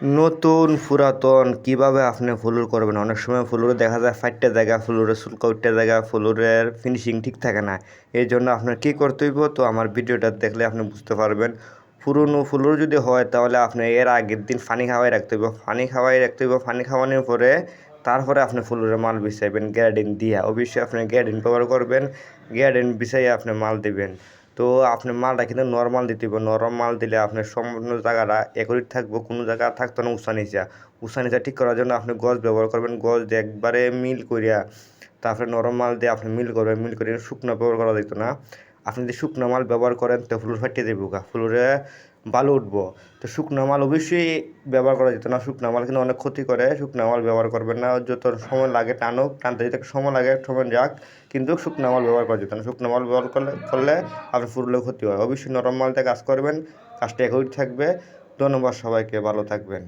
নতুন পুরাতন কিভাবে আপনি ফুলুর করবেন? অনেক সময় ফুলুরে দেখা যায় ফাইটটা জায়গা, ফুলুরে চুলকা উঠটা জায়গা, ফুলুরের ফিনিশিং ঠিক থাকে না। এই জন্য আপনার কী করতে হইব? তো আমার ভিডিওটা দেখলে আপনি বুঝতে পারবেন। পুরনো ফুলুর যদি হয় তাহলে আপনি এর আগের দিন পানি খাওয়াই রাখতে হইব, পানি খাওয়ানোর পরে তারপরে আপনি ফুলুরে মাল বিছাইবেন গ্যারাডিন দিয়া। অবশ্যই আপনি গ্যারাডিন ব্যবহার করবেন, গ্যারাডিন বিছাইয়া আপনি মাল দিবেন। তো আপনি মালটা কিন্তু নরমাল দিতে হবে। নরম মাল দিলে আপনার সম্পূর্ণ জায়গাটা অ্যাকুরেট থাকবো, কোনো জায়গা থাকতো না উঁচা নিচা ঠিক করার জন্য আপনি গজ ব্যবহার করবেন। গজ দিয়ে একবারে মিল করিয়া তারপরে নরম মাল দিয়ে আপনি মিল করবেন। মিল করে শুকনো ব্যবহার করা যেত না। আপনি যদি শুকনো মাল ব্যবহার করেন তো ফুলুর ফাটিয়ে দেবো গা, ফুলুরে বালু উঠবো। তো শুকনো মাল অবশ্যই ব্যবহার করা যেত না। শুকনো মাল কিন্তু অনেক ক্ষতি করে। শুকনো মাল ব্যবহার করবেন না। যত সময় লাগে টানতে যদি সময় লাগে সময় যাক, কিন্তু শুকনো মাল ব্যবহার করা যেত না। শুকনো মাল ব্যবহার করলে আপনার ফুলের ক্ষতি হয়। অবশ্যই নরম মাল দিয়ে কাজ করবেন, কাজটা অ্যাকুরেট থাকবে। ধন্যবাদ সবাইকে, ভালো থাকবেন।